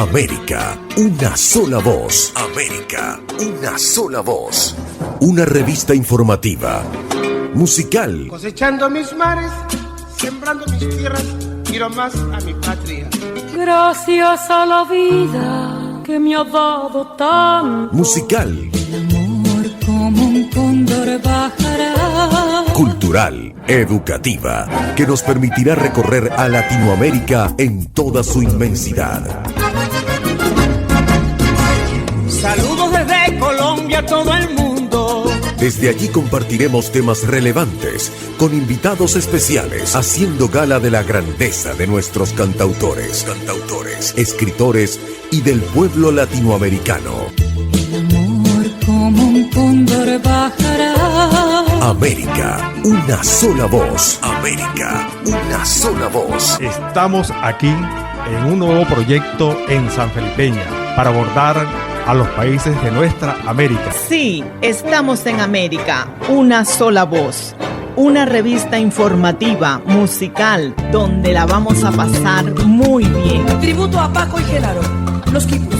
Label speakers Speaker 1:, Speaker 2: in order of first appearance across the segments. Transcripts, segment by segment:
Speaker 1: América, una sola voz. América, una sola voz. Una revista informativa, musical,
Speaker 2: cosechando mis mares, sembrando mis tierras, quiero más a mi patria.
Speaker 3: Gracias a la vida que me ha dado tanto.
Speaker 1: Musical,
Speaker 3: El amor como un cóndor bajará.
Speaker 1: cultural, educativa, que nos permitirá recorrer a Latinoamérica en toda su inmensidad.
Speaker 2: Saludos desde Colombia a todo el mundo.
Speaker 1: Desde allí compartiremos temas relevantes con invitados especiales, haciendo gala de la grandeza de nuestros cantautores, escritores y del pueblo latinoamericano.
Speaker 3: El amor como un cóndor bajará.
Speaker 1: América, una sola voz. América, una sola voz.
Speaker 4: Estamos aquí en un nuevo proyecto en San Felipeña para abordar a los países de nuestra América.
Speaker 5: Sí, estamos en América, una sola voz. Una revista informativa, musical, donde la vamos a pasar muy bien.
Speaker 6: Tributo a Paco y Genaro, los Quipus.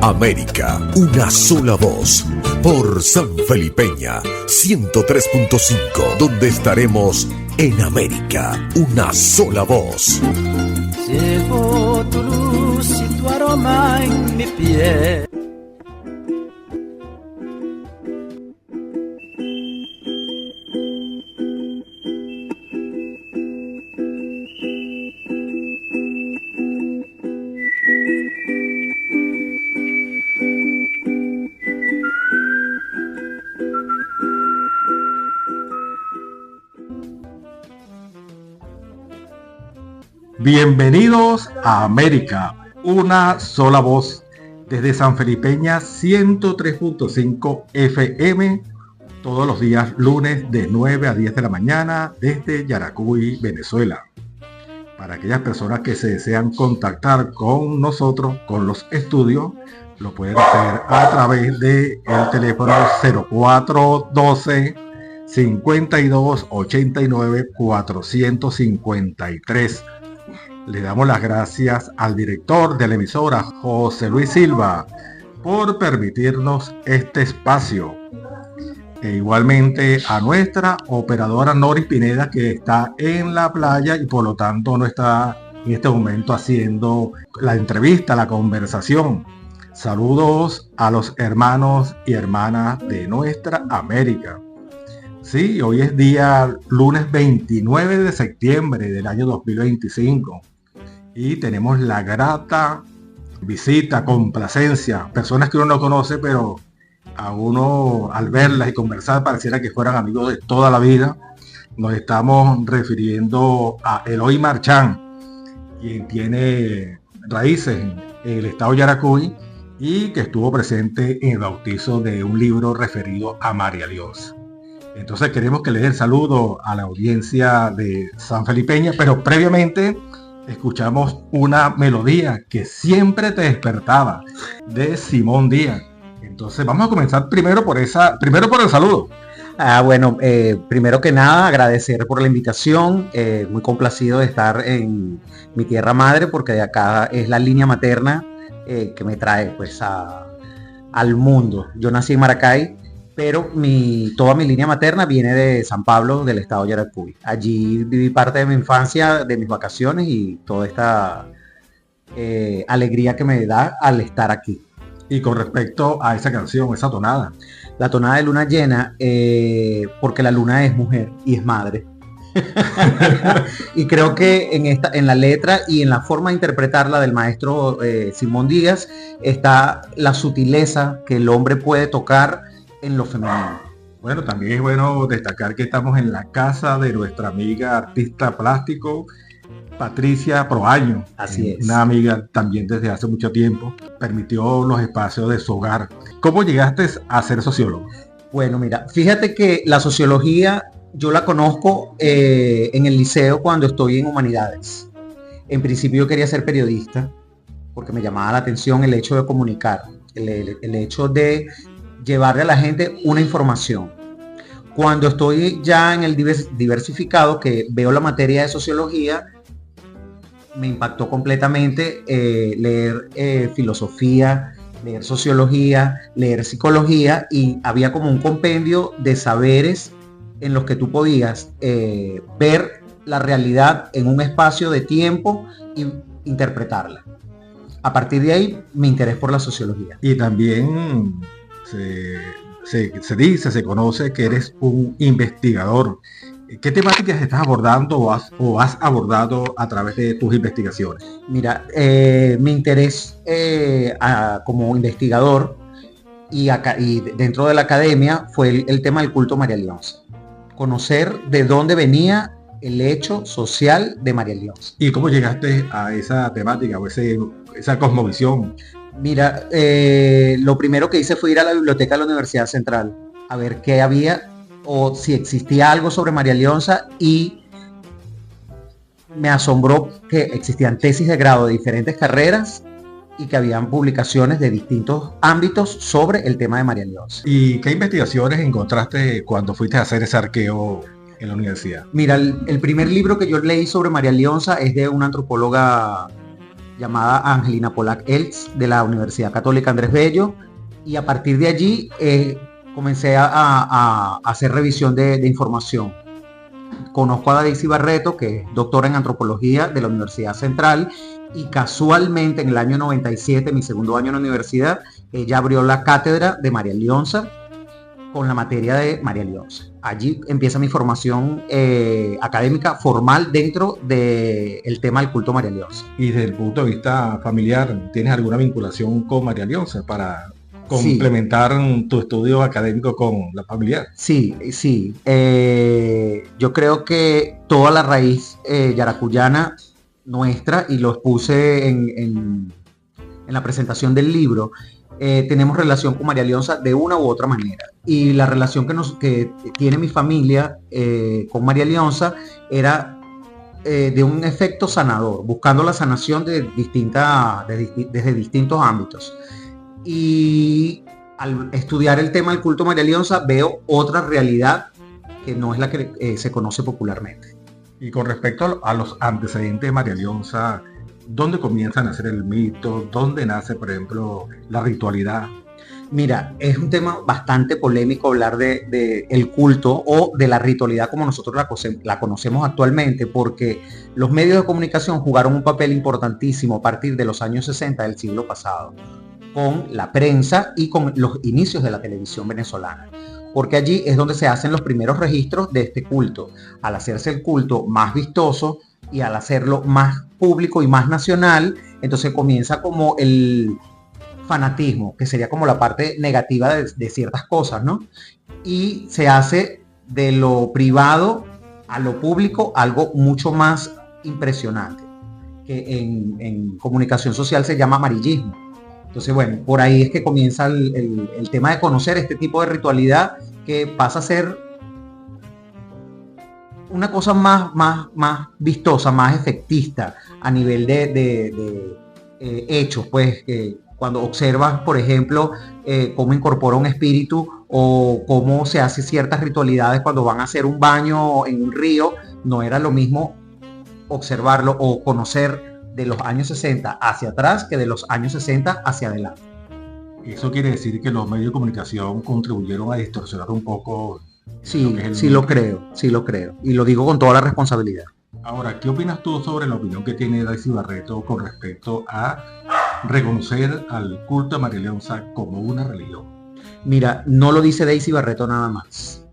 Speaker 1: América, una sola voz. Por San Felipeña 103.5, donde estaremos en América, una sola voz.
Speaker 7: Llevo tu luz y tu aroma en mi piel.
Speaker 4: Bienvenidos a América, una sola voz, desde San Felipeña 103.5 FM, todos los días lunes de 9 a 10 de la mañana desde Yaracuy, Venezuela. Para aquellas personas que se desean contactar con nosotros, con los estudios, lo pueden hacer a través del teléfono 0412 52 89 453. Le damos las gracias al director de la emisora, José Luis Silva, por permitirnos este espacio. E igualmente a nuestra operadora Noris Pineda, que está en la playa y por lo tanto no está en este momento haciendo la entrevista, la conversación. Saludos a los hermanos y hermanas de nuestra América. Sí, hoy es día lunes 29 de septiembre del año 2025 y tenemos la grata visita, complacencia, personas que uno no conoce, pero a uno al verlas y conversar pareciera que fueran amigos de toda la vida. Nos estamos refiriendo a Eloy Marchán, quien tiene raíces en el estado Yaracuy y que estuvo presente en el bautizo de un libro referido a María Dios. Entonces queremos que le dé el saludo a la audiencia de San Felipeña, pero previamente escuchamos una melodía que siempre te despertaba, de Simón Díaz. Entonces vamos a comenzar primero por el saludo.
Speaker 8: Bueno, primero que nada agradecer por la invitación, muy complacido de estar en mi tierra madre, porque de acá es la línea materna que me trae pues al mundo. Yo nací en Maracay, pero toda mi línea materna viene de San Pablo, del estado de Yaracuy. Allí viví parte de mi infancia, de mis vacaciones y toda esta alegría que me da al estar aquí.
Speaker 4: Y con respecto a esa canción, esa tonada.
Speaker 8: La tonada de luna llena, porque la luna es mujer y es madre. Y creo que en la letra y en la forma de interpretarla del maestro Simón Díaz está la sutileza que el hombre puede tocar en lo femenino.
Speaker 4: Bueno, también es bueno destacar que estamos en la casa de nuestra amiga artista plástico Patricia Proaño.
Speaker 8: Así es.
Speaker 4: Una amiga también desde hace mucho tiempo. Permitió los espacios de su hogar. ¿Cómo llegaste a ser sociólogo?
Speaker 8: Bueno, mira, fíjate que la sociología yo la conozco en el liceo cuando estoy en humanidades. En principio yo quería ser periodista porque me llamaba la atención el hecho de comunicar, el hecho de llevarle a la gente una información. Cuando estoy ya en el diversificado, que veo la materia de sociología, me impactó completamente leer filosofía, leer sociología, leer psicología, y había como un compendio de saberes en los que tú podías ver la realidad en un espacio de tiempo y interpretarla. A partir de ahí, mi interés por la sociología.
Speaker 4: Y también se conoce que eres un investigador. ¿Qué temáticas estás abordando o has abordado a través de tus investigaciones?
Speaker 8: Mira, mi interés como investigador y dentro de la academia fue el tema del culto a María Leonza. Conocer de dónde venía el hecho social de María Leonza.
Speaker 4: ¿Y cómo llegaste a esa temática o esa cosmovisión?
Speaker 8: Mira, lo primero que hice fue ir a la biblioteca de la Universidad Central a ver qué había o si existía algo sobre María Leonza, y me asombró que existían tesis de grado de diferentes carreras y que habían publicaciones de distintos ámbitos sobre el tema de María Leonza.
Speaker 4: ¿Y qué investigaciones encontraste cuando fuiste a hacer ese arqueo en la universidad?
Speaker 8: Mira, el primer libro que yo leí sobre María Leonza es de una antropóloga llamada Angelina Pollack-Eltz de la Universidad Católica Andrés Bello, y a partir de allí comencé a hacer revisión de información. Conozco a Daisy Barreto, que es doctora en antropología de la Universidad Central, y casualmente en el año 97, mi segundo año en la universidad, ella abrió la cátedra de María Leonza con la materia de María Leonza. Allí empieza mi formación académica formal dentro del tema del culto a María Leonza.
Speaker 4: Y desde el punto de vista familiar, ¿tienes alguna vinculación con María Leonza para complementar tu estudio académico con la familiar?
Speaker 8: Sí. Yo creo que toda la raíz yaracuyana nuestra, y lo expuse en la presentación del libro, tenemos relación con María Leonza de una u otra manera. Y la relación que tiene mi familia con María Leonza era de un efecto sanador, buscando la sanación desde distintos ámbitos. Y al estudiar el tema del culto a María Leonza veo otra realidad que no es la que se conoce popularmente.
Speaker 4: Y con respecto a los antecedentes de María Leonza, ¿dónde comienza a nacer el mito? ¿Dónde nace, por ejemplo, la ritualidad?
Speaker 8: Mira, es un tema bastante polémico hablar de el culto o de la ritualidad como nosotros la conocemos actualmente, porque los medios de comunicación jugaron un papel importantísimo a partir de los años 60 del siglo pasado, con la prensa y con los inicios de la televisión venezolana, porque allí es donde se hacen los primeros registros de este culto. Al hacerse el culto más vistoso y al hacerlo más público y más nacional, entonces comienza como el fanatismo, que sería como la parte negativa de ciertas cosas, ¿no? Y se hace de lo privado a lo público algo mucho más impresionante, que en comunicación social se llama amarillismo. Entonces, bueno, por ahí es que comienza el tema de conocer este tipo de ritualidad, que pasa a ser una cosa más vistosa, más efectista a nivel de hechos, pues, cuando observas, por ejemplo, cómo incorpora un espíritu o cómo se hace ciertas ritualidades cuando van a hacer un baño en un río, no era lo mismo observarlo o conocer de los años 60 hacia atrás que de los años 60 hacia adelante.
Speaker 4: ¿Eso quiere decir que los medios de comunicación contribuyeron a distorsionar un poco?
Speaker 8: Sí, lo creo. Y lo digo con toda la responsabilidad.
Speaker 4: Ahora, ¿qué opinas tú sobre la opinión que tiene Daisy Barreto con respecto a reconocer al culto a María Leonza como una religión?
Speaker 8: Mira, no lo dice Daisy Barreto nada más.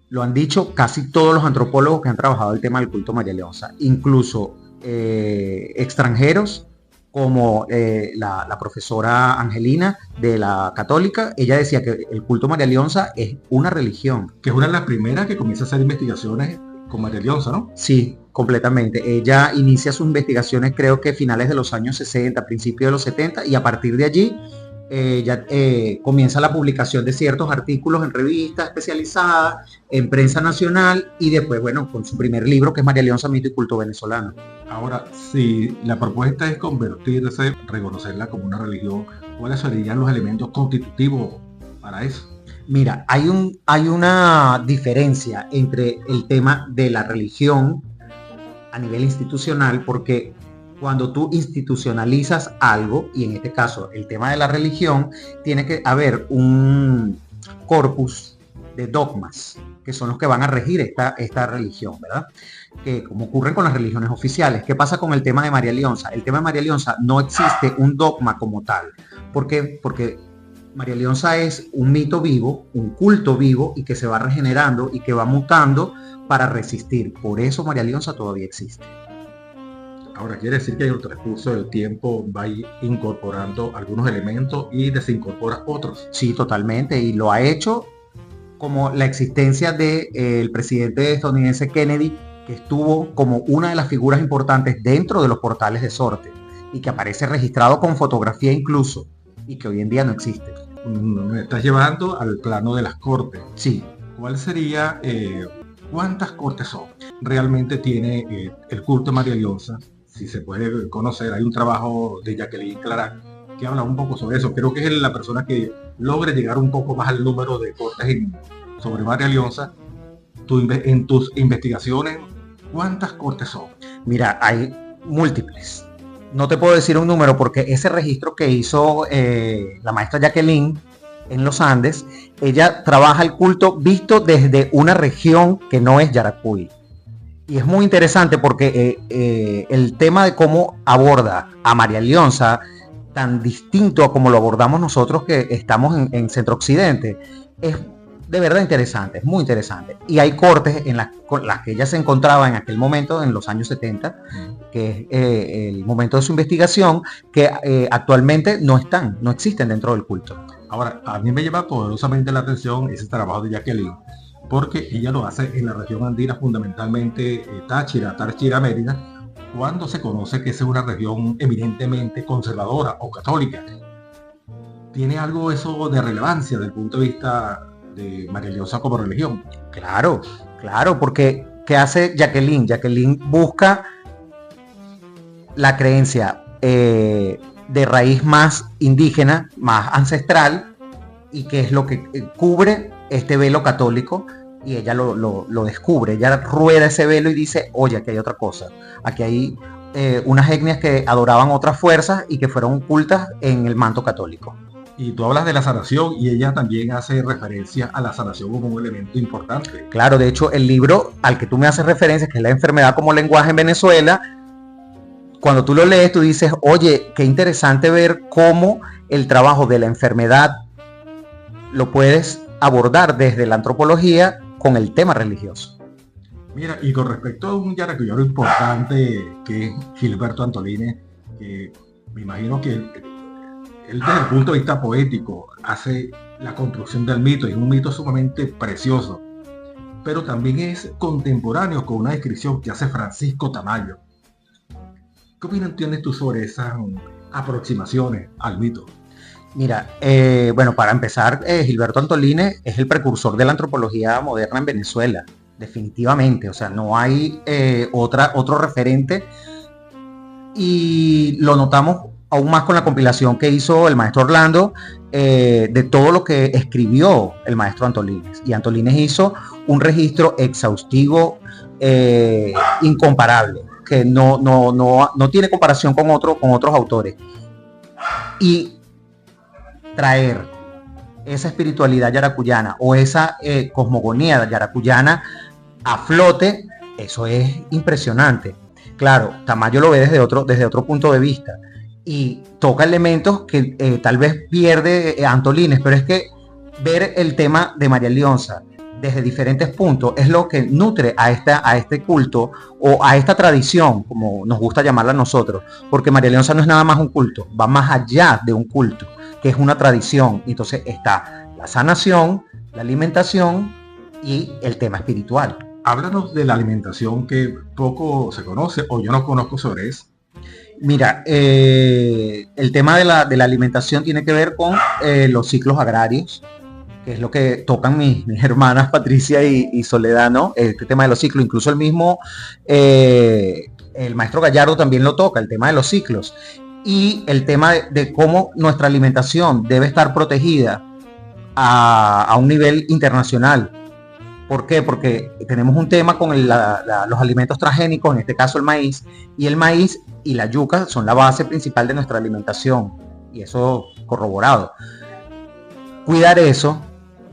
Speaker 8: Lo han dicho casi todos los antropólogos que han trabajado el tema del culto a María Leonza, incluso extranjeros como la profesora Angelina de la Católica. Ella decía que el culto a María Leonza es una religión.
Speaker 4: Que es una de las primeras que comienza a hacer investigaciones con María Leonza, ¿no?
Speaker 8: Sí, completamente. Ella inicia sus investigaciones creo que finales de los años 60, principios de los 70, y a partir de allí comienza la publicación de ciertos artículos en revistas especializadas, en prensa nacional, y después, bueno, con su primer libro, que es María Leonza, mito y culto venezolano.
Speaker 4: Ahora, si la propuesta es convertirse, reconocerla como una religión, ¿cuáles serían los elementos constitutivos para eso?
Speaker 8: Mira, hay una diferencia entre el tema de la religión a nivel institucional, porque cuando tú institucionalizas algo, y en este caso el tema de la religión, tiene que haber un corpus de dogmas que son los que van a regir esta religión, ¿verdad? Que como ocurre con las religiones oficiales. ¿Qué pasa con el tema de María Leonza? El tema de María Leonza no existe un dogma como tal. ¿Por qué? Porque María Leonza es un mito vivo, un culto vivo, y que se va regenerando y que va mutando para resistir. Por eso María Leonza todavía existe.
Speaker 4: Ahora, quiere decir que en el transcurso del tiempo va incorporando algunos elementos y desincorpora otros.
Speaker 8: Sí, totalmente, y lo ha hecho como la existencia del presidente estadounidense Kennedy, que estuvo como una de las figuras importantes dentro de los portales de Sorte y que aparece registrado con fotografía incluso, y que hoy en día no existe.
Speaker 4: Me estás llevando al plano de las cortes.
Speaker 8: Sí.
Speaker 4: ¿Cuál sería, cuántas cortes son? Realmente tiene el culto de María Leonza, si se puede conocer. Hay un trabajo de Jacqueline Clarac que habla un poco sobre eso. Creo que es la persona que logra llegar un poco más al número de cortes sobre María Leonza. En tus investigaciones, ¿cuántas cortes son?
Speaker 8: Mira, hay múltiples. No te puedo decir un número porque ese registro que hizo la maestra Jacqueline en los Andes, ella trabaja el culto visto desde una región que no es Yaracuy. Y es muy interesante porque el tema de cómo aborda a María Leonza, tan distinto a como lo abordamos nosotros que estamos en Centro Occidente, es de verdad interesante, es muy interesante. Y hay cortes con las que ella se encontraba en aquel momento, en los años 70, que es el momento de su investigación, que actualmente no existen dentro del culto.
Speaker 4: Ahora, a mí me llama poderosamente la atención ese trabajo de Jacqueline, porque ella lo hace en la región andina, fundamentalmente Táchira, Mérida, cuando se conoce que esa es una región eminentemente conservadora o católica. ¿Tiene algo eso de relevancia desde el punto de vista de María Leonza como religión?
Speaker 8: Claro, porque ¿qué hace Jacqueline? Jacqueline busca la creencia de raíz más indígena, más ancestral, y que es lo que cubre este velo católico, y ella lo descubre. Ella rueda ese velo y dice, oye, aquí hay otra cosa. Aquí hay unas etnias que adoraban otras fuerzas y que fueron ocultas en el manto católico.
Speaker 4: Y tú hablas de la sanación, y ella también hace referencia a la sanación como un elemento importante.
Speaker 8: Claro, de hecho, el libro al que tú me haces referencia, que es La enfermedad como lenguaje en Venezuela, cuando tú lo lees, tú dices, oye, qué interesante ver cómo el trabajo de la enfermedad lo puedes abordar desde la antropología con el tema religioso.
Speaker 4: Mira, y con respecto a un yaracuyano importante que es Gilberto Antolínez, que me imagino que él desde el punto de vista poético hace la construcción del mito, y es un mito sumamente precioso, pero también es contemporáneo con una descripción que hace Francisco Tamayo. ¿Qué opinión tienes tú sobre esas aproximaciones al mito?
Speaker 8: Mira, bueno, para empezar, Gilberto Antolínez es el precursor de la antropología moderna en Venezuela, definitivamente. O sea, no hay otro referente, y lo notamos aún más con la compilación que hizo el maestro Orlando de todo lo que escribió el maestro Antolínez. Y Antolínez hizo un registro exhaustivo, incomparable, que no tiene comparación con otros autores. Y traer esa espiritualidad yaracuyana o esa cosmogonía yaracuyana a flote, eso es impresionante. Claro, Tamayo lo ve desde otro punto de vista y toca elementos que tal vez pierde Antolínez, pero es que ver el tema de María Leonza desde diferentes puntos es lo que nutre a este culto o a esta tradición, como nos gusta llamarla a nosotros, porque María Leonza no es nada más un culto, va más allá de un culto, que es una tradición. Entonces está la sanación, la alimentación y el tema espiritual.
Speaker 4: Háblanos de la alimentación, que poco se conoce o yo no conozco sobre eso.
Speaker 8: Mira, el tema de la alimentación tiene que ver con los ciclos agrarios, que es lo que tocan mis hermanas Patricia y Soledad, ¿no? Este tema de los ciclos, incluso el mismo, el maestro Gallardo también lo toca, el tema de los ciclos. Y el tema de cómo nuestra alimentación debe estar protegida a un nivel internacional, ¿Por qué? Porque tenemos un tema con los alimentos transgénicos, en este caso el maíz, y el maíz y la yuca son la base principal de nuestra alimentación, y eso corroborado. Cuidar eso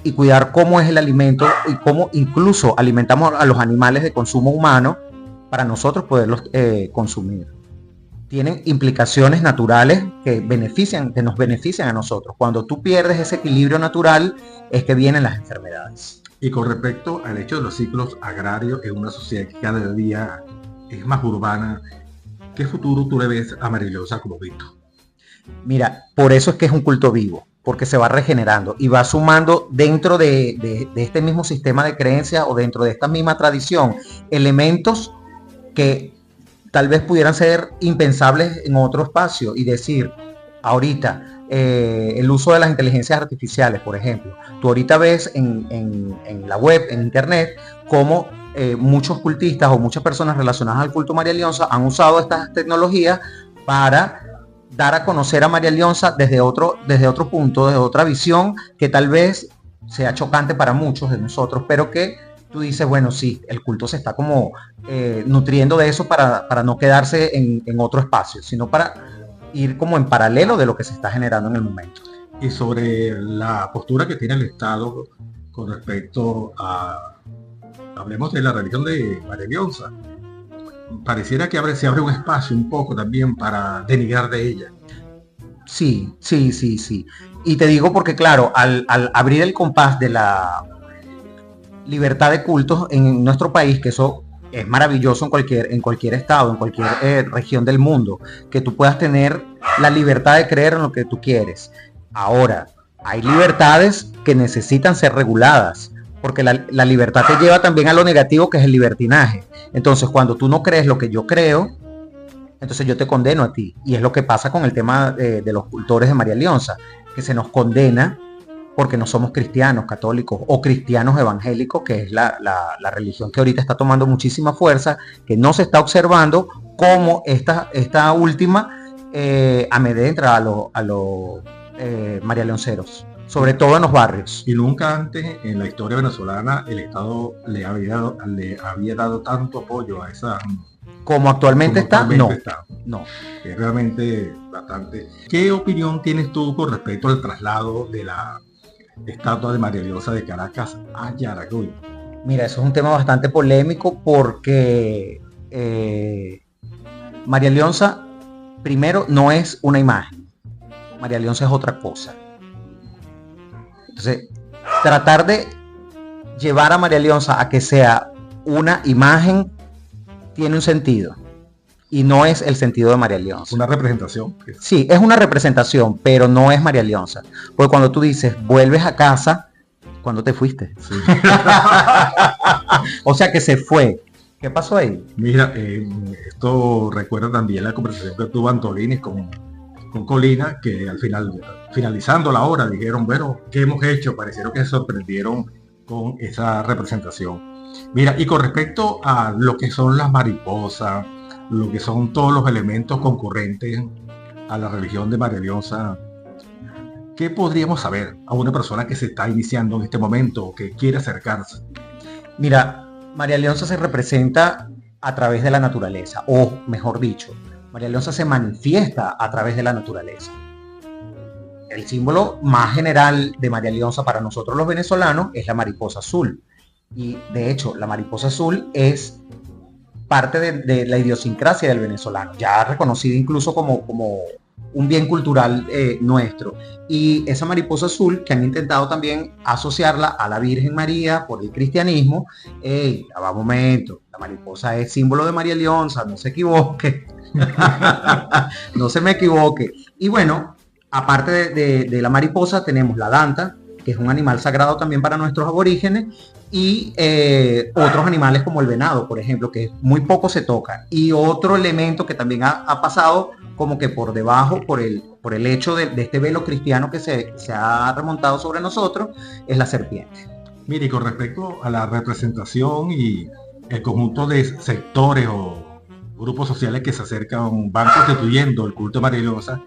Speaker 8: y cuidar cómo es el alimento y cómo incluso alimentamos a los animales de consumo humano para nosotros poderlos consumir. Tienen implicaciones naturales que nos benefician a nosotros. Cuando tú pierdes ese equilibrio natural es que vienen las enfermedades.
Speaker 4: Y con respecto al hecho de los ciclos agrarios en una sociedad que cada día es más urbana, ¿qué futuro tú le ves a María Leonza como Vito?
Speaker 8: Mira, por eso es que es un culto vivo, porque se va regenerando y va sumando dentro de este mismo sistema de creencias o dentro de esta misma tradición elementos que tal vez pudieran ser impensables en otro espacio y decir, ahorita, el uso de las inteligencias artificiales, por ejemplo. Tú ahorita ves en la web, en internet, cómo muchos cultistas o muchas personas relacionadas al culto María Leonza han usado estas tecnologías para dar a conocer a María Leonza desde otro punto, desde otra visión, que tal vez sea chocante para muchos de nosotros, pero que tú dices, bueno, sí, el culto se está como nutriendo de eso para no quedarse en otro espacio, sino para ir como en paralelo de lo que se está generando en el momento.
Speaker 4: Y sobre la postura que tiene el Estado con respecto a, hablemos de la religión de María Leonza, pareciera que se abre un espacio un poco también para denigrar de ella.
Speaker 8: Sí. Y te digo porque, claro, al abrir el compás de la libertad de cultos en nuestro país, que eso es maravilloso en cualquier estado, en cualquier región del mundo, que tú puedas tener la libertad de creer en lo que tú quieres. Ahora, hay libertades que necesitan ser reguladas, porque la libertad te lleva también a lo negativo, que es el libertinaje. Entonces, cuando tú no crees lo que yo creo, entonces yo te condeno a ti. Y es lo que pasa con el tema de los cultores de María Leonza, que se nos condena porque no somos cristianos católicos o cristianos evangélicos, que es la religión que ahorita está tomando muchísima fuerza, que no se está observando cómo esta última amedrenta a los María Leonceros, sobre todo en los barrios.
Speaker 4: Y nunca antes en la historia venezolana el Estado le había dado tanto apoyo a esa...
Speaker 8: Como actualmente está. No.
Speaker 4: Es realmente bastante. ¿Qué opinión tienes tú con respecto al traslado de la estatua de María Leonza de Caracas a Yaracuy?
Speaker 8: Mira, eso es un tema bastante polémico porque María Leonza, primero, no es una imagen. María Leonza es otra cosa. Entonces, tratar de llevar a María Leonza a que sea una imagen tiene un sentido. Y no es el sentido de María Leonza.
Speaker 4: Una representación.
Speaker 8: Sí, es una representación, pero no es María Leonza. Porque cuando tú dices, vuelves a casa, ¿cuándo te fuiste?
Speaker 4: Sí.
Speaker 8: O sea que se fue. ¿Qué pasó ahí?
Speaker 4: Mira, esto recuerda también la conversación que tuvo Antolini con Colina, que al final, finalizando la obra, dijeron, bueno, ¿qué hemos hecho? Parecieron que se sorprendieron con esa representación. Mira, y con respecto a lo que son las mariposas, lo que son todos los elementos concurrentes a la religión de María Leonza, ¿qué podríamos saber a una persona que se está iniciando en este momento o que quiere acercarse?
Speaker 8: Mira, María Leonza se representa a través de la naturaleza, o mejor dicho, María Leonza se manifiesta a través de la naturaleza. El símbolo más general de María Leonza para nosotros los venezolanos es la mariposa azul. Y de hecho, la mariposa azul es parte de la idiosincrasia del venezolano, ya reconocida incluso como un bien cultural nuestro. Y esa mariposa azul, que han intentado también asociarla a la Virgen María por el cristianismo, ya va un momento, la mariposa es símbolo de María Leonza, no se equivoque. No se me equivoque. Y bueno, aparte de la mariposa tenemos la danta, que es un animal sagrado también para nuestros aborígenes, y otros animales como el venado, por ejemplo, que muy poco se toca. Y otro elemento que también ha pasado como que por debajo, por el hecho de este velo cristiano que se ha remontado sobre nosotros, es la serpiente.
Speaker 4: Mire, y con respecto a la representación y el conjunto de sectores o grupos sociales que se acercan, van constituyendo el culto de María Leonza,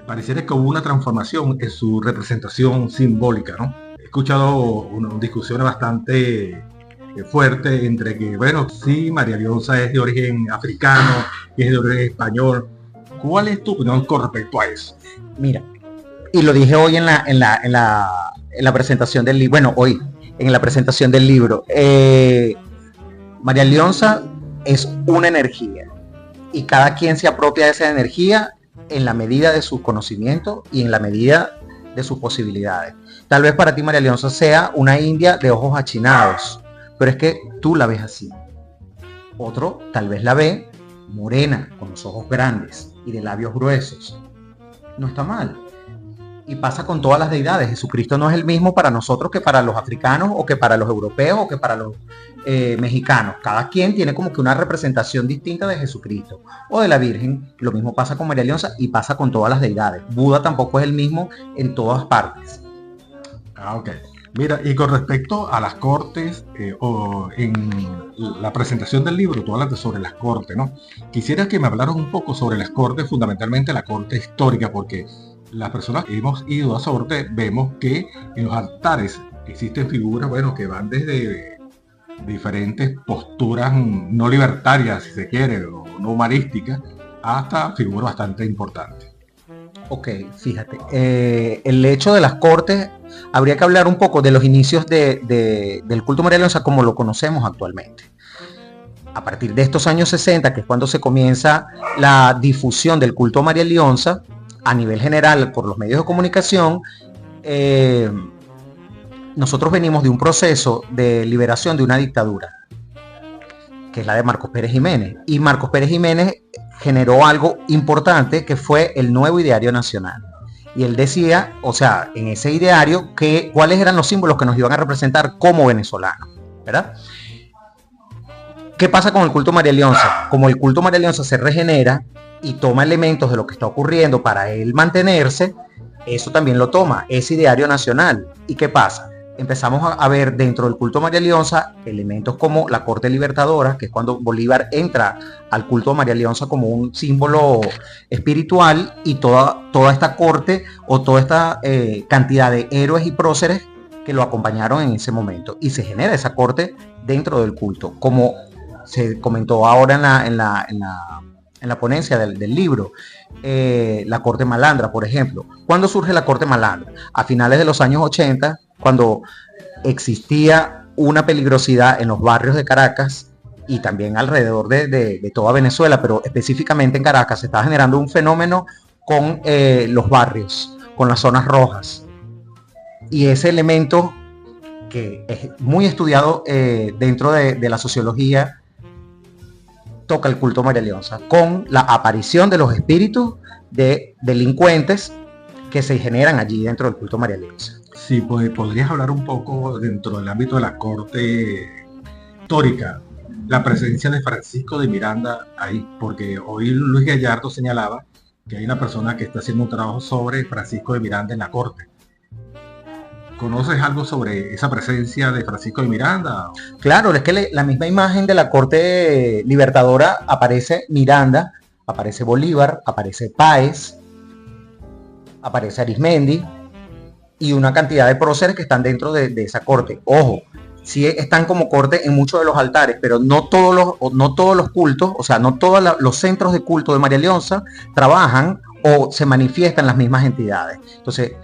Speaker 4: pareciera que hubo una transformación en su representación simbólica, ¿no? He escuchado unas discusiones bastante fuerte entre que, bueno, sí, María Leonza es de origen africano, es de origen español. ¿Cuál es tu opinión con respecto a eso?
Speaker 8: Mira, y lo dije hoy en la presentación del libro, bueno, hoy en la presentación del libro, María Leonza es una energía y cada quien se apropia de esa energía en la medida de sus conocimientos y en la medida de sus posibilidades. Tal vez para ti María Leonza sea una india de ojos achinados, pero es que tú la ves así. Otro tal vez la ve morena, con los ojos grandes y de labios gruesos. No está mal. Y pasa con todas las deidades. Jesucristo no es el mismo para nosotros que para los africanos o que para los europeos o que para los mexicanos. Cada quien tiene como que una representación distinta de Jesucristo o de la Virgen. Lo mismo pasa con María Leonza y pasa con todas las deidades. Buda tampoco es el mismo en todas partes.
Speaker 4: Ok. Mira, y con respecto a las cortes, o en la presentación del libro, tú hablas sobre las cortes, ¿no? Quisiera que me hablaras un poco sobre las cortes, fundamentalmente la corte histórica, porque las personas que hemos ido a Sorte vemos que en los altares existen figuras, bueno, que van desde diferentes posturas no libertarias, si se quiere, o no humanísticas, hasta figuras bastante importantes.
Speaker 8: Ok, fíjate, el hecho de las cortes, habría que hablar un poco de los inicios del culto María Leonza como lo conocemos actualmente. A partir de estos años 60, que es cuando se comienza la difusión del culto María Leonza, a nivel general por los medios de comunicación, nosotros venimos de un proceso de liberación de una dictadura, que es la de Marcos Pérez Jiménez. Y Marcos Pérez Jiménez generó algo importante que fue el nuevo ideario nacional. Y él decía, o sea, en ese ideario, cuáles eran los símbolos que nos iban a representar como venezolanos, ¿verdad? ¿Qué pasa con el culto María Leonza? Como el culto María Leonza se regenera y toma elementos de lo que está ocurriendo para él mantenerse, eso también lo toma, ese ideario nacional. ¿Y qué pasa? Empezamos a ver dentro del culto María Leonza elementos como la corte libertadora, que es cuando Bolívar entra al culto de María Leonza como un símbolo espiritual, y toda esta corte o toda esta cantidad de héroes y próceres que lo acompañaron en ese momento, y se genera esa corte dentro del culto, como se comentó ahora en la ponencia del libro. La corte malandra, por ejemplo. ¿Cuándo surge la corte malandra? A finales de los años 80, cuando existía una peligrosidad en los barrios de Caracas y también alrededor de toda Venezuela, pero específicamente en Caracas se estaba generando un fenómeno con los barrios, con las zonas rojas. Y ese elemento que es muy estudiado dentro de la sociología, toca el culto María Leonza, con la aparición de los espíritus de delincuentes que se generan allí dentro del culto María Leonza.
Speaker 4: Sí, pues podrías hablar un poco dentro del ámbito de la corte histórica, la presencia de Francisco de Miranda ahí, porque hoy Luis Gallardo señalaba que hay una persona que está haciendo un trabajo sobre Francisco de Miranda en la corte. ¿Conoces algo sobre esa presencia de Francisco de Miranda?
Speaker 8: Claro, es que la misma imagen de la corte libertadora aparece Miranda, aparece Bolívar, aparece Páez, aparece Arismendi y una cantidad de próceres que están dentro de esa corte. Ojo, sí están como corte en muchos de los altares, pero no todos los cultos, o sea, no todos los centros de culto de María Leonza trabajan o se manifiestan las mismas entidades. Entonces,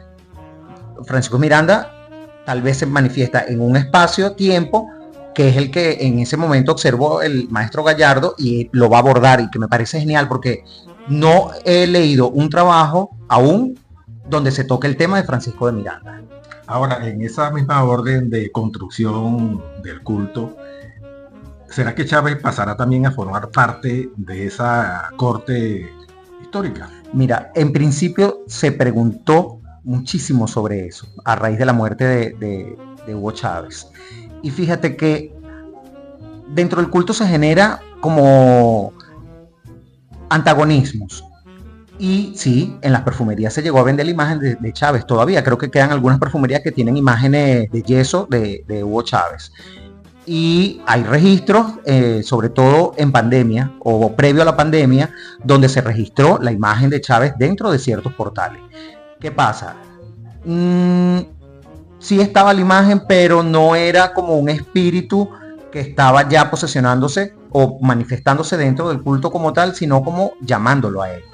Speaker 8: Francisco Miranda tal vez se manifiesta en un espacio-tiempo que es el que en ese momento observó el maestro Gallardo y lo va a abordar, y que me parece genial porque no he leído un trabajo aún donde se toque el tema de Francisco de Miranda.
Speaker 4: Ahora, en esa misma orden de construcción del culto, ¿será que Chávez pasará también a formar parte de esa corte histórica?
Speaker 8: Mira, en principio se preguntó muchísimo sobre eso a raíz de la muerte de Hugo Chávez. Y fíjate que dentro del culto se genera como antagonismos. Y sí, en las perfumerías se llegó a vender la imagen de Chávez. Todavía creo que quedan algunas perfumerías que tienen imágenes de yeso de Hugo Chávez. Y hay registros, sobre todo en pandemia o previo a la pandemia, donde se registró la imagen de Chávez dentro de ciertos portales. ¿Qué pasa? Sí estaba la imagen, pero no era como un espíritu que estaba ya posesionándose o manifestándose dentro del culto como tal, sino como llamándolo a él,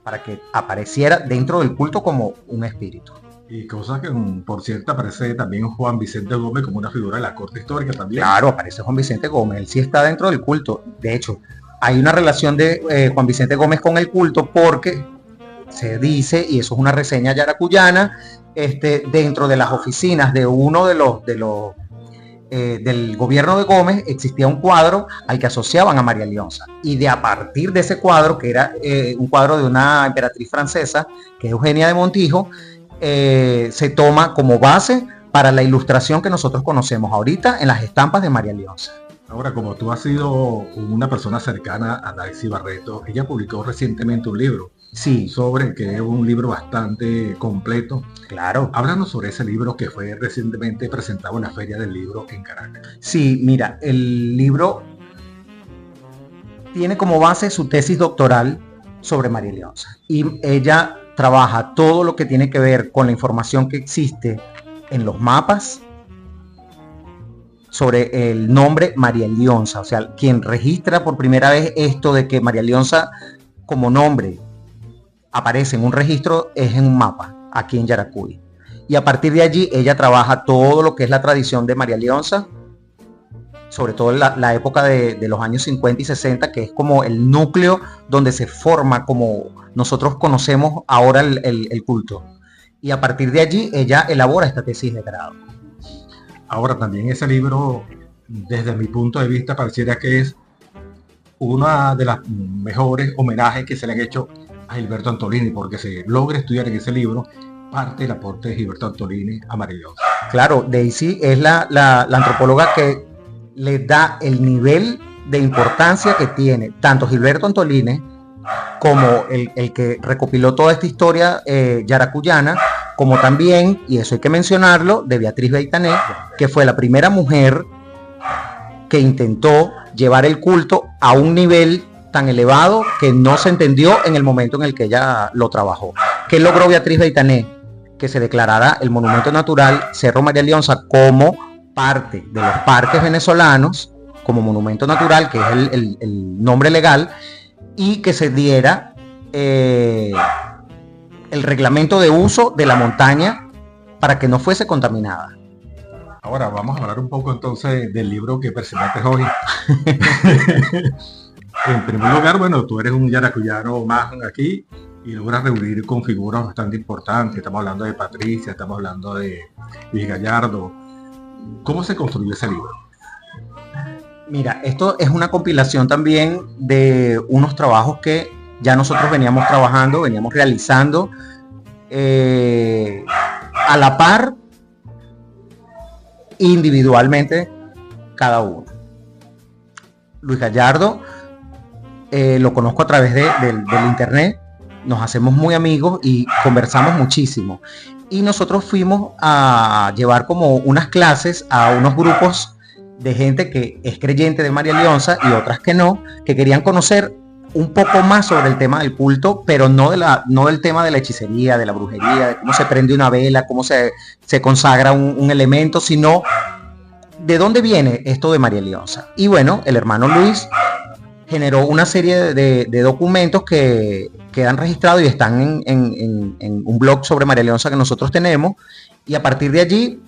Speaker 8: para que apareciera dentro del culto como un espíritu.
Speaker 4: Y cosa que, por cierto, aparece también Juan Vicente Gómez como una figura de la corte histórica también.
Speaker 8: Claro, aparece Juan Vicente Gómez, él sí está dentro del culto. De hecho, hay una relación de Juan Vicente Gómez con el culto porque se dice, y eso es una reseña yaracuyana, dentro de las oficinas de uno del gobierno de Gómez existía un cuadro al que asociaban a María Leonza, y a partir de ese cuadro, que era un cuadro de una emperatriz francesa, que es Eugenia de Montijo, se toma como base para la ilustración que nosotros conocemos ahorita en las estampas de María Leonza.
Speaker 4: Ahora, como tú has sido una persona cercana a Daisy Barreto, ella publicó recientemente un libro.
Speaker 8: Sí.
Speaker 4: Que es un libro bastante completo.
Speaker 8: Claro.
Speaker 4: Háblanos sobre ese libro que fue recientemente presentado en la Feria del Libro en Caracas.
Speaker 8: Sí, mira, el libro tiene como base su tesis doctoral sobre María Leonza. Y ella trabaja todo lo que tiene que ver con la información que existe en los mapas sobre el nombre María Leonza. O sea, quien registra por primera vez esto de que María Leonza como nombre aparece en un registro es en un mapa aquí en Yaracuy, y a partir de allí ella trabaja todo lo que es la tradición de María Leonza, sobre todo en la época de los años 50 y 60, que es como el núcleo donde se forma como nosotros conocemos ahora el culto, y a partir de allí ella elabora esta tesis de grado.
Speaker 4: Ahora, también ese libro, desde mi punto de vista, pareciera que es una de las mejores homenajes que se le han hecho a Gilberto Antolini, porque se logra estudiar en ese libro parte del aporte de Gilberto Antolini a María Leonza.
Speaker 8: Claro, Daisy es la antropóloga que le da el nivel de importancia que tiene tanto Gilberto Antolini como el que recopiló toda esta historia yaracuyana, como también, y eso hay que mencionarlo, de Beatriz Beitané, que fue la primera mujer que intentó llevar el culto a un nivel tan elevado que no se entendió en el momento en el que ella lo trabajó. ¿Qué logró Beatriz Beitané? Que se declarara el monumento natural Cerro María Leonza como parte de los parques venezolanos, como monumento natural, que es el nombre legal, y que se diera el reglamento de uso de la montaña para que no fuese contaminada.
Speaker 4: Ahora vamos a hablar un poco entonces del libro que presentaste hoy. En primer lugar, bueno, tú eres un yaracuyano más aquí y logras reunir con figuras bastante importantes. Estamos hablando de Patricia, estamos hablando de Luis Gallardo. ¿Cómo se construyó ese libro?
Speaker 8: Mira, esto es una compilación también de unos trabajos que ya nosotros veníamos trabajando, veníamos realizando a la par, individualmente cada uno. Luis Gallardo lo conozco a través del internet, nos hacemos muy amigos y conversamos muchísimo. Y nosotros fuimos a llevar como unas clases a unos grupos de gente que es creyente de María Leonza y otras que no, que querían conocer un poco más sobre el tema del culto, pero no del tema de la hechicería, de la brujería, de cómo se prende una vela, cómo se consagra un elemento, sino de dónde viene esto de María Leonza. Y bueno, el hermano Luis generó una serie de documentos que quedan registrados y están en un blog sobre María Leonza que nosotros tenemos, y a partir de allí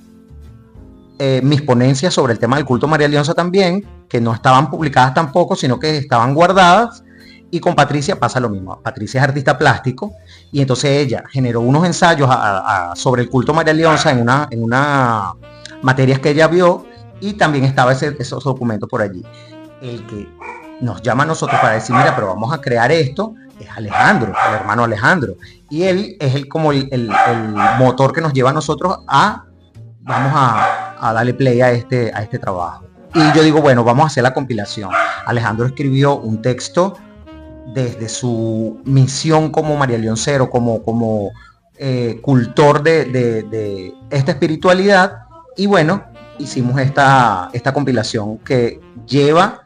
Speaker 8: mis ponencias sobre el tema del culto María Leonza también, que no estaban publicadas tampoco, sino que estaban guardadas. Y con Patricia pasa lo mismo. Patricia es artista plástico y entonces ella generó unos ensayos sobre el culto María Leonza en una materias que ella vio, y también estaba esos documentos por allí. El que nos llama a nosotros para decir, mira, pero vamos a crear esto, es Alejandro, el hermano Alejandro. Y él es como el motor que nos lleva a nosotros vamos a darle play a este trabajo. Y yo digo, bueno, vamos a hacer la compilación. Alejandro escribió un texto desde su misión como María Leoncero, como cultor de esta espiritualidad, y bueno, hicimos esta compilación que lleva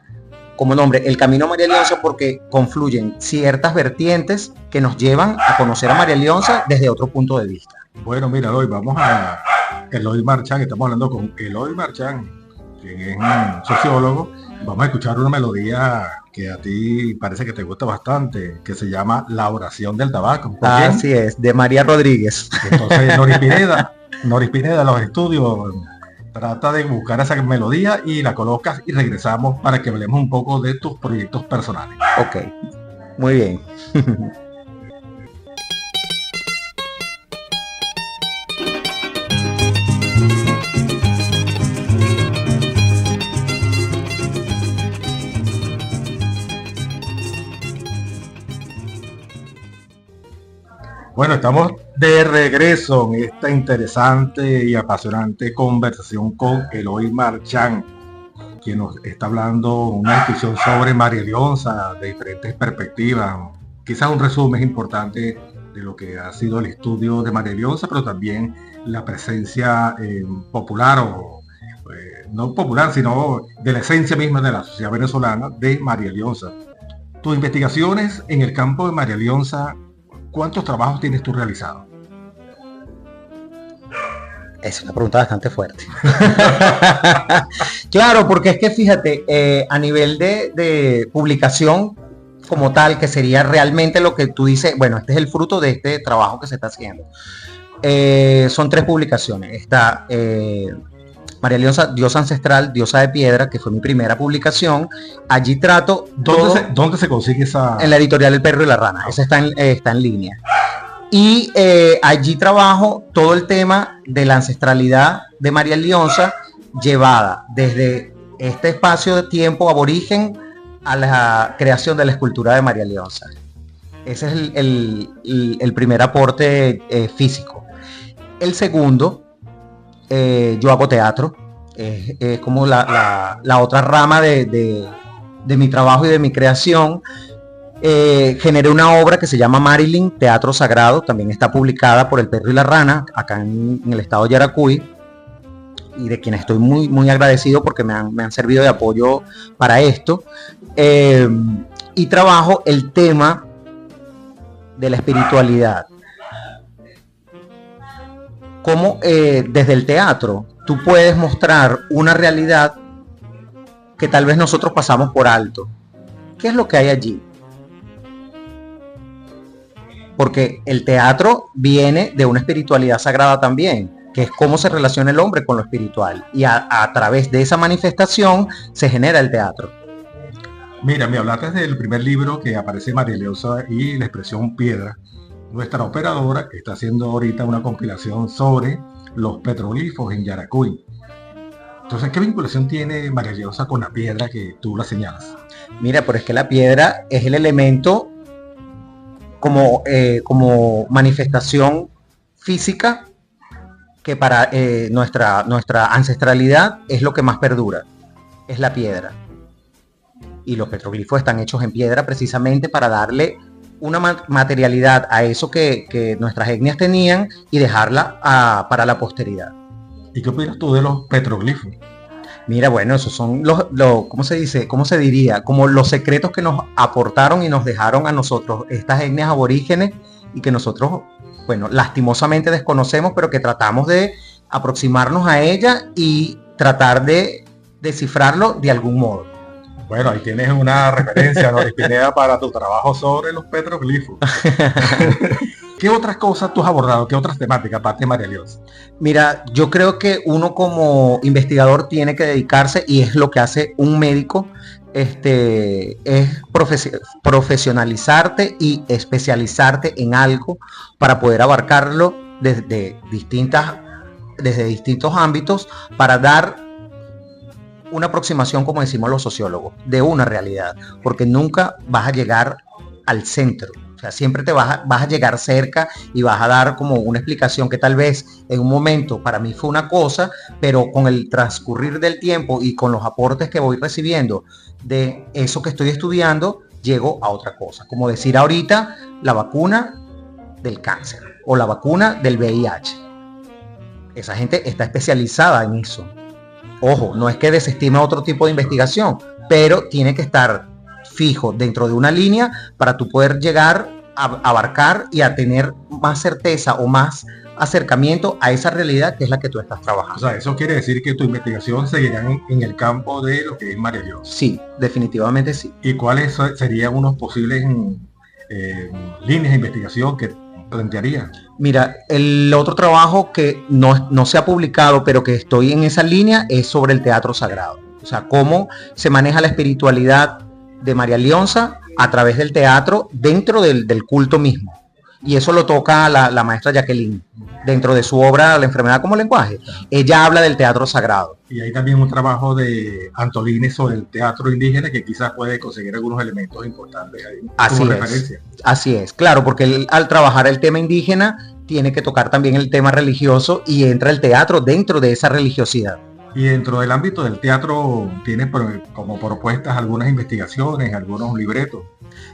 Speaker 8: como nombre El Camino a María Leonza, porque confluyen ciertas vertientes que nos llevan a conocer a María Leonza desde otro punto de vista.
Speaker 4: Bueno, mira, hoy vamos a Eloy Marchán, estamos hablando con Eloy Marchán, quien es un sociólogo. Vamos a escuchar una melodía que a ti parece que te gusta bastante, que se llama La oración del tabaco.
Speaker 8: Así es, de María Rodríguez.
Speaker 4: Entonces, Noris Pineda, los estudios, trata de buscar esa melodía y la colocas y regresamos para que hablemos un poco de tus proyectos personales.
Speaker 8: Ok, muy bien.
Speaker 4: Bueno, estamos de regreso en esta interesante y apasionante conversación con Eloy Marchán, quien nos está hablando una discusión sobre María Leonza de diferentes perspectivas. Quizás un resumen importante de lo que ha sido el estudio de María Leonza, pero también la presencia popular o no popular, sino de la esencia misma de la sociedad venezolana de María Leonza. Tus investigaciones en el campo de María Leonza, ¿cuántos trabajos tienes tú realizados?
Speaker 8: Es una pregunta bastante fuerte. Claro, porque es que fíjate, a nivel de publicación como tal, que sería realmente lo que tú dices, bueno, este es el fruto de este trabajo que se está haciendo. Son 3 publicaciones. Está María Leonza, Diosa Ancestral, Diosa de Piedra, que fue mi primera publicación. Allí trato...
Speaker 4: ¿Dónde se consigue esa...?
Speaker 8: En la editorial El Perro y la Rana. Esa está en línea. Y allí trabajo todo el tema de la ancestralidad de María Leonza, llevada desde este espacio de tiempo aborigen a la creación de la escultura de María Leonza. Ese es el primer aporte físico. El segundo, yo hago teatro. Es como la otra rama de mi trabajo y de mi creación. Generé una obra que se llama Marilyn, Teatro Sagrado, también está publicada por El Perro y la Rana, acá en el estado de Yaracuy, y de quienes estoy muy, muy agradecido porque me han servido de apoyo para esto. Y trabajo el tema de la espiritualidad. Cómo desde el teatro tú puedes mostrar una realidad que tal vez nosotros pasamos por alto. ¿Qué es lo que hay allí? Porque el teatro viene de una espiritualidad sagrada también, que es cómo se relaciona el hombre con lo espiritual. Y a través de esa manifestación se genera el teatro.
Speaker 4: Mira, me hablaste del primer libro que aparece María Leonza y la expresión piedra. Nuestra operadora está haciendo ahorita una compilación sobre los petroglifos en Yaracuy. Entonces, ¿qué vinculación tiene María Leonza con la piedra que tú la señalas?
Speaker 8: Mira, pero es que la piedra es el elemento como manifestación física que para nuestra ancestralidad es lo que más perdura, es la piedra. Y los petroglifos están hechos en piedra precisamente para darle una materialidad a eso que nuestras etnias tenían y dejarla para la posteridad.
Speaker 4: ¿Y qué opinas tú de los petroglifos?
Speaker 8: Mira, bueno, esos son ¿cómo se dice? ¿Cómo se diría? Como los secretos que nos aportaron y nos dejaron a nosotros estas etnias aborígenes y que nosotros, bueno, lastimosamente desconocemos, pero que tratamos de aproximarnos a ella y tratar de descifrarlo de algún modo.
Speaker 4: Bueno, ahí tienes una referencia, Noris Pineda, para tu trabajo sobre los petroglifos. ¿Qué otras cosas tú has abordado? ¿Qué otras temáticas aparte de María Leonza?
Speaker 8: Mira, yo creo que uno como investigador tiene que dedicarse, y es lo que hace un médico, es profesionalizarte y especializarte en algo para poder abarcarlo desde distintos ámbitos para dar una aproximación, como decimos los sociólogos, de una realidad, porque nunca vas a llegar al centro. O sea, siempre te vas a llegar cerca y vas a dar como una explicación que tal vez en un momento para mí fue una cosa, pero con el transcurrir del tiempo y con los aportes que voy recibiendo de eso que estoy estudiando, llego a otra cosa. Como decir ahorita, la vacuna del cáncer o la vacuna del VIH. Esa gente está especializada en eso. Ojo, no es que desestima otro tipo de investigación, pero tiene que estar fijo dentro de una línea para tú poder llegar a abarcar y a tener más certeza o más acercamiento a esa realidad que es la que tú estás
Speaker 4: O
Speaker 8: trabajando.
Speaker 4: sea, eso quiere decir que tu investigación seguirá en el campo de lo que es María Leonza.
Speaker 8: Sí, definitivamente sí.
Speaker 4: ¿Y cuáles serían unos posibles líneas de investigación que plantearía?
Speaker 8: Mira, el otro trabajo que no se ha publicado, pero que estoy en esa línea, es sobre el teatro sagrado. O sea, cómo se maneja la espiritualidad de María Leonza a través del teatro dentro del culto mismo. Y eso lo toca la maestra Jacqueline dentro de su obra La enfermedad como lenguaje. Ella habla del teatro sagrado.
Speaker 4: Y hay también un trabajo de Antolini sobre el teatro indígena que quizás puede conseguir algunos elementos importantes ahí como referencia.
Speaker 8: Así es, claro, porque él, al trabajar el tema indígena tiene que tocar también el tema religioso y entra el teatro dentro de esa religiosidad.
Speaker 4: Y dentro del ámbito del teatro tiene como propuestas algunas investigaciones, algunos libretos.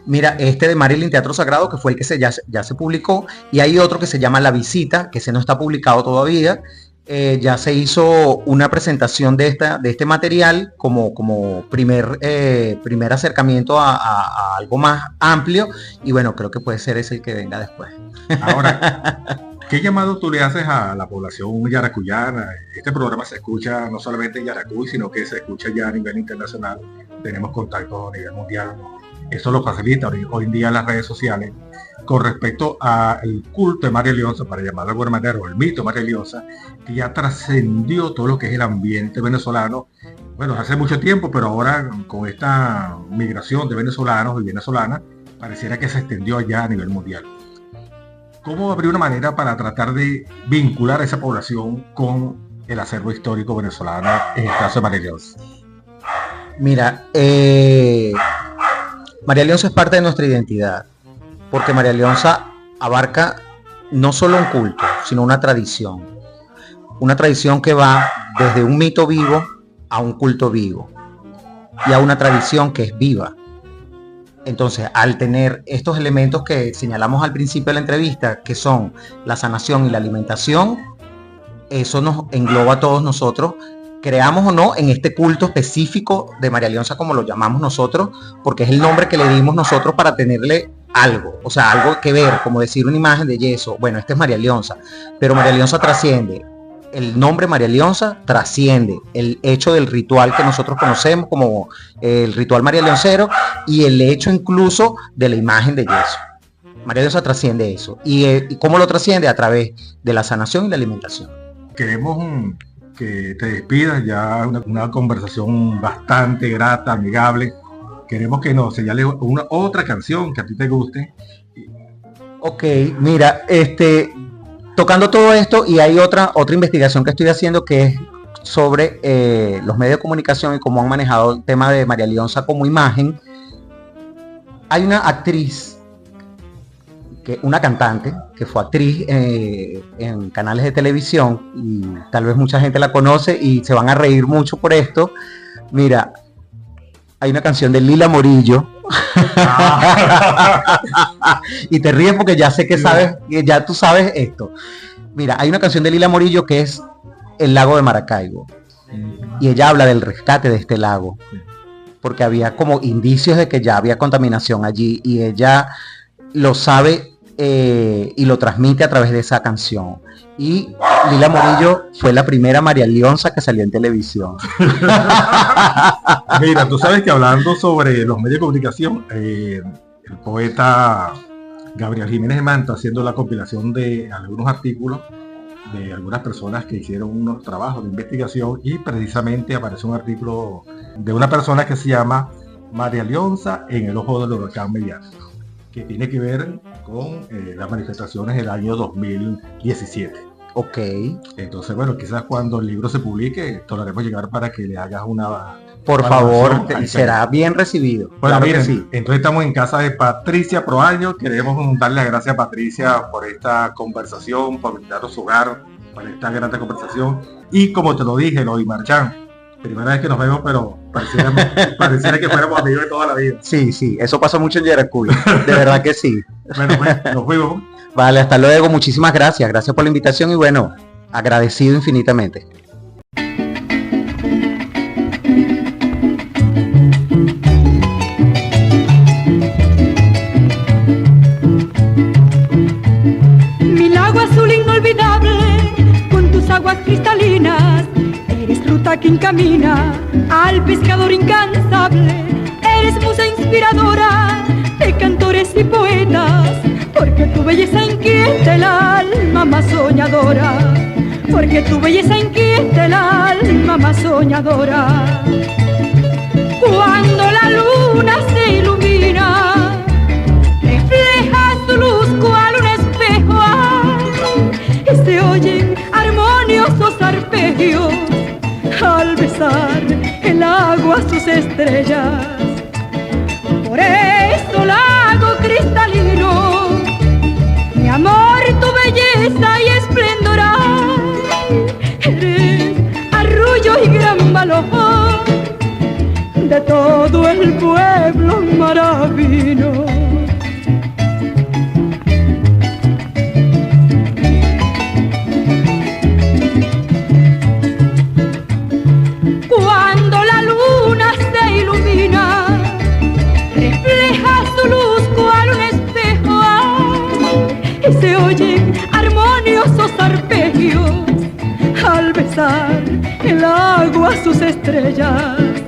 Speaker 8: Mira, este de Marilyn Teatro Sagrado, que fue el que ya se publicó, y hay otro que se llama La Visita, que ese no está publicado todavía. Ya se hizo una presentación de este material como primer acercamiento a algo más amplio, y bueno, creo que puede ser ese el que venga después.
Speaker 4: Ahora, ¿qué llamado tú le haces a la población yaracuyana? Este programa se escucha no solamente en Yaracuy, sino que se escucha ya a nivel internacional. Tenemos contacto a nivel mundial. Eso lo facilita hoy en día las redes sociales. Con respecto al culto de María Leonza, para llamarlo de alguna manera, o el mito de María Leonza, que ya trascendió todo lo que es el ambiente venezolano, bueno, hace mucho tiempo, pero ahora con esta migración de venezolanos y venezolanas, pareciera que se extendió allá a nivel mundial. ¿Cómo habría una manera para tratar de vincular a esa población con el acervo histórico venezolano, en el caso de María Leonza?
Speaker 8: Mira, María Leonza es parte de nuestra identidad, porque María Leonza abarca no solo un culto, sino una tradición que va desde un mito vivo a un culto vivo y a una tradición que es viva. Entonces, al tener estos elementos que señalamos al principio de la entrevista, que son la sanación y la alimentación, eso nos engloba a todos nosotros, creamos o no en este culto específico de María Leonza, como lo llamamos nosotros, porque es el nombre que le dimos nosotros para tenerle algo, o sea, algo que ver, como decir una imagen de yeso. Bueno, este es María Leonza, pero María Leonza trasciende. El nombre María Leonza trasciende el hecho del ritual que nosotros conocemos como el ritual María Leoncero y el hecho incluso de la imagen de yeso. María Leonza trasciende eso. ¿Y cómo lo trasciende? A través de la sanación y la alimentación.
Speaker 4: Queremos que te despidas, ya una conversación bastante grata, amigable. Queremos que nos señales otra canción que a ti te guste.
Speaker 8: Ok, mira, tocando todo esto, y hay otra investigación que estoy haciendo que es sobre los medios de comunicación y cómo han manejado el tema de María Leonza como imagen. Hay una actriz, una cantante, que fue actriz en canales de televisión, y tal vez mucha gente la conoce y se van a reír mucho por esto. Mira, hay una canción de Lila Morillo. Y te ríes porque ya sé que sabes, que ya tú sabes esto. Mira, hay una canción de Lila Morillo que es El lago de Maracaibo, y ella habla del rescate de este lago, porque había como indicios de que ya había contaminación allí, y ella lo sabe y lo transmite a través de esa canción. Y Lila Morillo fue la primera María Leonza que salió en televisión.
Speaker 4: Mira, tú sabes que hablando sobre los medios de comunicación, el poeta Gabriel Jiménez de Manta, haciendo la compilación de algunos artículos de algunas personas que hicieron unos trabajos de investigación, y precisamente aparece un artículo de una persona que se llama María Leonza en el ojo del huracán mediático, que tiene que ver con las manifestaciones del año 2017.
Speaker 8: Ok.
Speaker 4: Entonces, bueno, quizás cuando el libro se publique, te lo haremos llegar para que le hagas una...
Speaker 8: Por favor, será bien recibido.
Speaker 4: Bueno,
Speaker 8: claro,
Speaker 4: miren,
Speaker 8: sí.
Speaker 4: Entonces estamos en casa de Patricia Proaño. Queremos darle las gracias a Patricia por esta conversación, por brindarnos su hogar, por esta grata conversación. Y como te lo dije, Eloy Marchán, primera vez que nos vemos, pero pareciera que fuéramos amigos de toda la vida.
Speaker 8: Sí, eso pasa mucho en Yaracuy, de verdad que sí.
Speaker 4: Bueno, pues, nos fuimos.
Speaker 8: Vale, hasta luego, muchísimas gracias por la invitación, y bueno, agradecido infinitamente.
Speaker 3: Mi lago azul inolvidable inolvidable, con tus aguas cristalinas. Eres ruta que encamina al pescador incansable. Eres musa inspiradora de cantores y poetas, porque tu belleza inquieta el alma más soñadora, porque tu belleza inquieta el alma más soñadora. Cuando la luna se ilumina, refleja su luz cual un espejo, y se oyen armoniosos arpegios al besar el agua sus estrellas. Por eso lago cristalino, mi amor, tu belleza y esplendor, eres arrullo y gran valor de todo el pueblo maravino. Cuando la luna se ilumina, refleja su luz cual un espejo, y se oyen armoniosos arpegios al besar el agua sus estrellas.